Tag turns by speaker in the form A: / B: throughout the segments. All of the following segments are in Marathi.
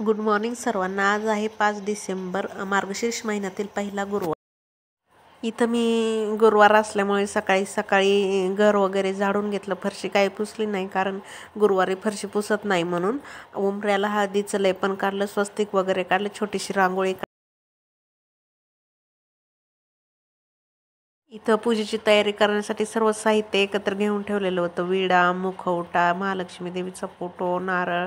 A: गुड मॉर्निंग सर्वांना। आज आहे 5 डिसेंबर, मार्गशीर्ष महिन्यातील पहिला गुरुवार। इथं मी गुरुवार असल्यामुळे सकाळी सकाळी घर वगैरे झाडून घेतलं. फरशी काही पुसली नाही, कारण गुरुवारी फरशी पुसत नाही म्हणून. उंबऱ्याला हळदीचं लेपन काढलं, स्वस्तिक वगैरे काढलं, छोटीशी रांगोळी इथं पूजेची तयारी करण्यासाठी सर्व साहित्य एकत्र घेऊन ठेवलेलं होतं. विडा, मुखवटा, महालक्ष्मी देवीचा फोटो, नारळ,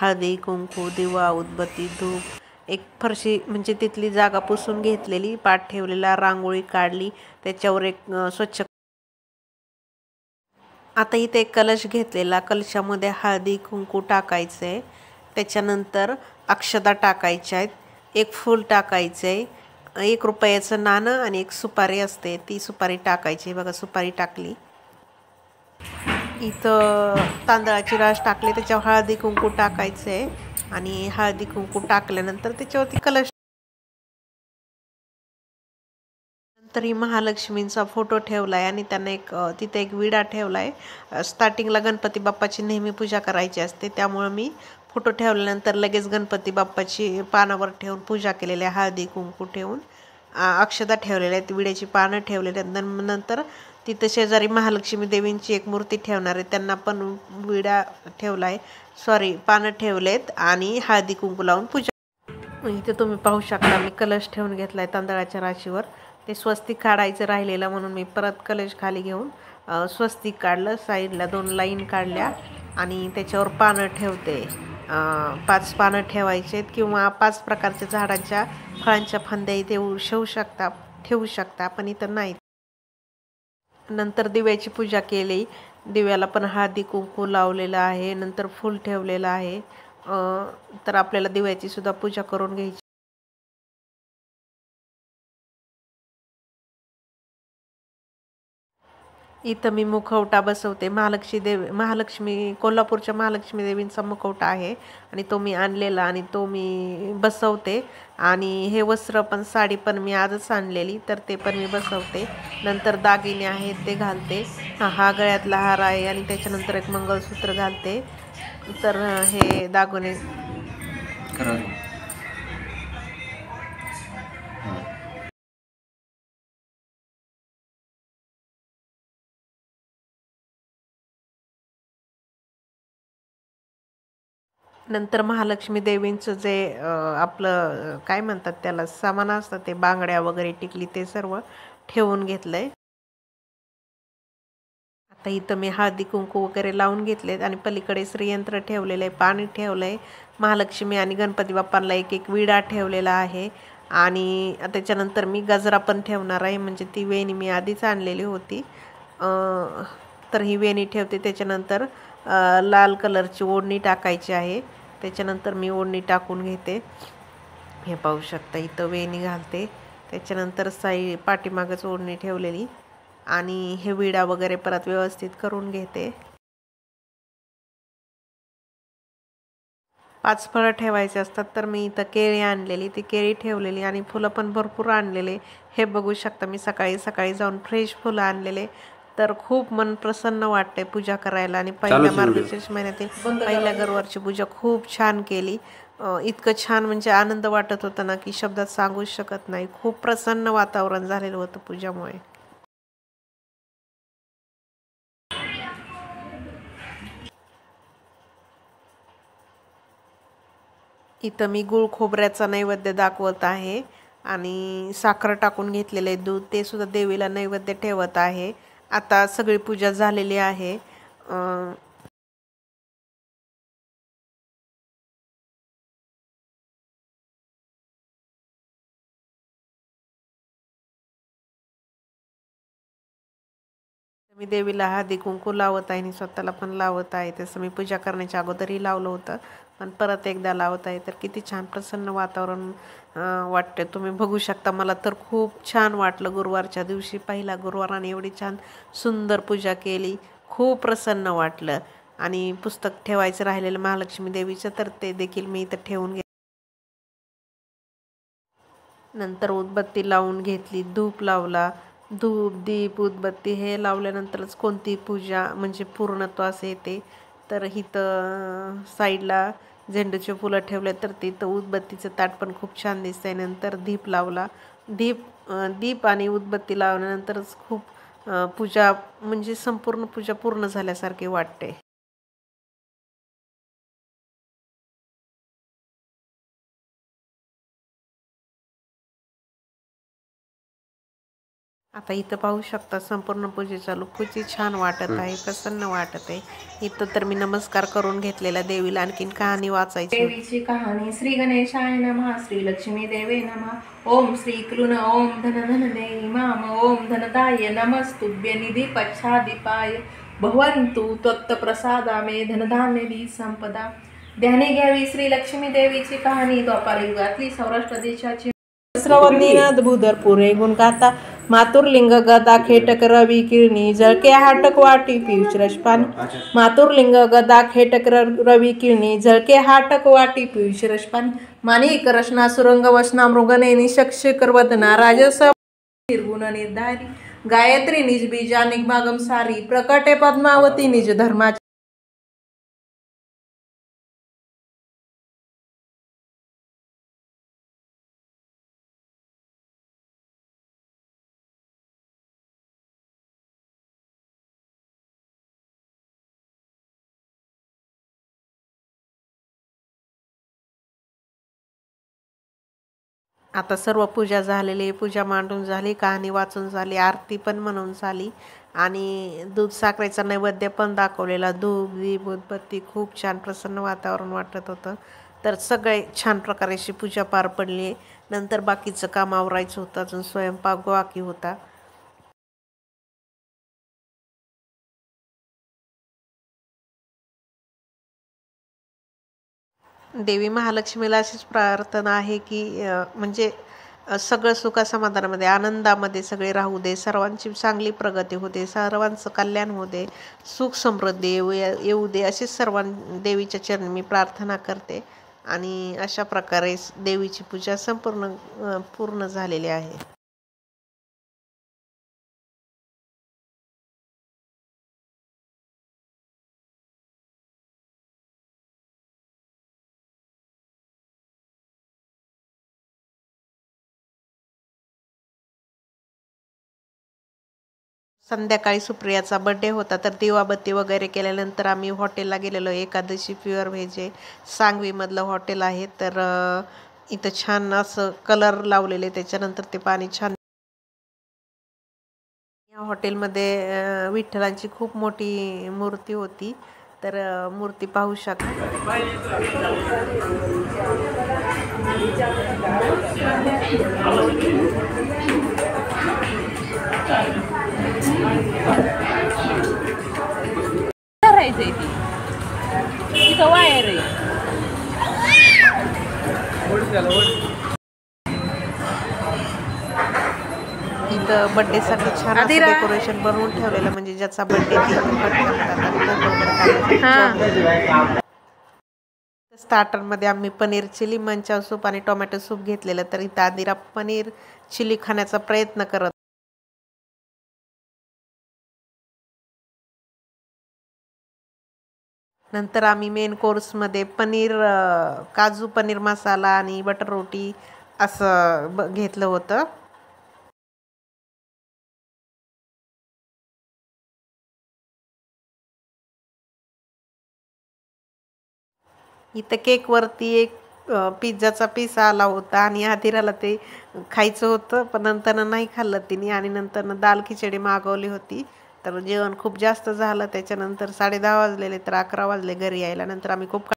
A: हळदी कुंकू, दिवा, उदबत्ती, धूप, एक फरशी म्हणजे तिथली जागा पुसून घेतलेली, पाट ठेवलेला, रांगोळी काढली, त्याच्यावर एक स्वच्छ. आता इथे एक कलश घेतलेला, कलशामध्ये हळदी कुंकू टाकायचं आहे, त्याच्यानंतर अक्षता टाकायच्या आहेत, एक फूल टाकायचं आहे, 1 रुपयाचं नाणं आणि एक सुपारी असते, ती सुपारी टाकायची. बघा, सुपारी टाकली. इथं तांदळाची रास टाकली, त्याच्यावर हळदी कुंकू टाकायचं आहे आणि हळदी कुंकू टाकल्यानंतर त्याच्यावरती कलश. तरी महालक्ष्मींचा फोटो ठेवलाय आणि त्यांना तिथे एक विडा ठेवलाय. स्टार्टिंगला गणपती बाप्पाची नेहमी पूजा करायची असते, त्यामुळे मी फोटो ठेवल्यानंतर लगेच गणपती बाप्पाची पानावर ठेवून पूजा केलेली आहे. हळदी कुंकू ठेवून अक्षता ठेवलेल्या आहेत, विड्याची पानं ठेवलेली आहेत. नंतर तिथं शेजारी महालक्ष्मी देवींची एक मूर्ती ठेवणार आहे, त्यांना पण विडा ठेवलाय, पानं ठेवलेत आणि हळदी कुंकू लावून पूजा. इथे तुम्ही पाहू शकता, मी कलश ठेवून घेतलाय तांदळाच्या राशीवर. ते स्वस्तिक काढायचं राहिलेलं म्हणून मी परत कलश खाली घेऊन स्वस्तिक काढलं. साईडला 2 लाईन काढल्या आणि त्याच्यावर पानं ठेवते. 5 पानं ठेवायचे किंवा 5 प्रकारच्या झाडांच्या फळांच्या फांद्या इथे ठेवू शकता, पण इथं नाही. नंतर दिव्याची पूजा केली. दिव्याला पण हळदी कुंकू लावलेलं आहे, नंतर फूल ठेवलेलं आहे. तर आपल्याला दिव्याची सुद्धा पूजा करून घ्यायची. इथं मी मुखवटा बसवते. महालक्ष्मी कोल्हापूरच्या महालक्ष्मी देवींचा मुखवटा आहे आणि तो मी आणलेला आणि तो मी बसवते. आणि हे वस्त्र पण, साडी पण मी आजच आणलेली, तर ते पण मी बसवते. नंतर दागिने आहेत ते घालते. हा गळ्यातला हार आहे आणि त्याच्यानंतर एक मंगळसूत्र घालते. तर हे दागिने नंतर महालक्ष्मी देवींचं जे आपलं काय म्हणतात त्याला, सामान असतं, ते बांगड्या वगैरे, टिकली, ते सर्व ठेवून घेतलंय. आता इथं मी हळदी कुंकू वगैरे लावून घेतलेत आणि पलीकडे श्रीयंत्र ठेवलेलं आहे, पाणी ठेवलंय. महालक्ष्मी आणि गणपती बाप्पांना एक एक विडा ठेवलेला आहे आणि त्याच्यानंतर मी गजरा पण ठेवणार आहे, म्हणजे ती वेणी मी आधीच आणलेली होती. तर ही वेणी ठेवते. त्याच्यानंतर लाल कलरची ओढणी टाकायची आहे. त्याच्यानंतर मी ओढणी टाकून घेते. हे पाहू शकता, इथं वेणी घालते. त्याच्यानंतर पाठीमागच ओढणी ठेवलेली आणि हे विडा वगैरे परत व्यवस्थित करून घेते. 5 फळं ठेवायचे असतात, तर मी इथं केळी आणलेली, ती केळी ठेवलेली आणि फुलं पण भरपूर आणलेले. हे बघू शकता, मी सकाळी सकाळी जाऊन फ्रेश फुलं आणलेले. तर खूप मन प्रसन्न वाटते पूजा करायला. आणि पहिल्या मार्गशीर्ष महिन्यातील पहिल्या गुरुवारची पूजा खूप छान केली. इतकं छान म्हणजे आनंद वाटत होता ना, की शब्दात सांगूच शकत नाही. खूप प्रसन्न वातावरण झालेलं होतं पूजामुळे. इथं मी गूळ खोबऱ्याचा नैवेद्य दाखवत आहे आणि साखर टाकून घेतलेले दूध, ते सुद्धा देवीला नैवेद्य ठेवत आहे. आता सगळी पूजा झालेली आहे. मी देवीला हळदी कुंकू लावत आहे आणि स्वतःला पण लावत आहे. तसं मी पूजा करण्याच्या अगोदरही लावलं होतं, पण परत एकदा लावत आहे. तर किती छान प्रसन्न वातावरण वाटतं, तुम्ही बघू शकता. मला तर खूप छान वाटलं. गुरुवारच्या दिवशी पहिला गुरुवार आणि एवढी छान सुंदर पूजा केली, खूप प्रसन्न वाटलं. आणि पुस्तक ठेवायचं राहिलेलं महालक्ष्मी देवीचं, तर ते देखील मी इथं ठेवून नंतर उदबत्ती लावून घेतली, धूप लावला. धूप, दीप, उदबत्ती हे लावल्यानंतरच कोणती पूजा म्हणजे पूर्णत्वास येते. तर इथं साईडला झेंडूचे फुलं ठेवले, तर तिथं उदबत्तीचं ताट पण खूप छान दिसतंय. नंतर दीप लावला. दीप आणि उदबत्ती लावल्यानंतरच खूप पूजा म्हणजे संपूर्ण पूजा पूर्ण झाल्यासारखी वाटते. आता इथं पाहू शकता संपूर्ण पूजेचा लूक किती छान वाटत आहे, प्रसन्न वाटत आहे. इथं तर मी नमस्कार करून घेतलेला देवीला. आणखीन कहाणी वाचायची होती.
B: देवीची कहाणी. श्री गणेशाय नमः, श्री लक्ष्मी देवे नमः. ओम श्री क्लून ओम धन धन देवी माम, ओम धनदाय नमस्तुभ्य निधी पच्छादिपाय भवन्तु त्वत्प्रसादामे धनधान्य संपदा. ध्यानी घ्यावी श्री लक्ष्मी देवीची कहाणी. द्वापार युगातली सौराष्ट्र देशाची श्रवणीनाथ भूधरपुरे गुणगाता. मातुरलिंग गदा खेटक रवी किरणी जळके हाटक वाटी पियुष रसपान. मातुरलिंग गदा खेटक रवी किरणी जळके हाटक वाटी पियुष रसपान. माणिक रचना सुरंग वसना मृगने निशक्षकर वदना राजस निर्गुण निर्धारी. गायत्री निज बीजा निगमागम सारी प्रकटे पद्मावती निज धर्माची.
A: आता सर्व पूजा झालेली, पूजा मांडून झाली, कहाणी वाचून झाली, आरती पण म्हणून झाली आणि दूध साखरेचा नैवेद्य पण दाखवलेला. धूप दीप उदबत्ती खूप छान प्रसन्न वातावरण वाटत होतं. तर सगळे छान प्रकारे अशी पूजा पार पडली. नंतर बाकीचं काम आवरायचं होतं, अजून स्वयंपाक बाकी होता. देवी महालक्ष्मीला अशीच प्रार्थना आहे की म्हणजे सगळं सुखासमाधानामध्ये आनंदामध्ये सगळे राहू दे, सर्वांची चांगली प्रगती होऊ दे, सर्वांचं कल्याण होऊ दे, सुख समृद्धी येऊ दे, अशीच देवीच्या चरणी मी प्रार्थना करते. आणि अशा प्रकारे देवीची पूजा पूर्ण झालेली आहे. संध्याकाळी सुप्रियाचा बर्थडे होता, तर दिवाबत्ती वगैरे केल्यानंतर आम्ही हॉटेलला गेलेलो. एकादशी प्युअर व्हेज आहे, सांगवीमधलं हॉटेल आहे. तर इथं छान असं कलर लावलेले, त्याच्यानंतर ते पाणी छान. या हॉटेलमध्ये विठ्ठलांची खूप मोठी मूर्ती होती, तर मूर्ती पाहू शकता.
B: तिथं वायर आहे.
A: इथं बर्थडेसाठी छान असं डेकोरेशन बनवून ठेवलेलं, म्हणजे ज्याचा बर्थडे स्टार्टरमध्ये आम्ही पनीर चिली, मंचाव सूप आणि टोमॅटो सूप घेतलेलं. तर इथं आदिरा पनीर चिली खाण्याचा प्रयत्न करत. नंतर आम्ही मेन कोर्समध्ये काजू पनीर मसाला आणि बटर रोटी असं घेतलं होतं. इथं केकवरती एक पिझ्झाचा पीस आला होता आणि आदिराला ते खायचं होतं, पण नंतर नाही खाल्लं तिने. आणि नंतर दाल खिचडी मागवली होती. तर जेवण खूप जास्त झालं. त्याच्यानंतर 10:30 वाजलेले, तर 11 वाजले घरी यायला. नंतर आम्ही खूप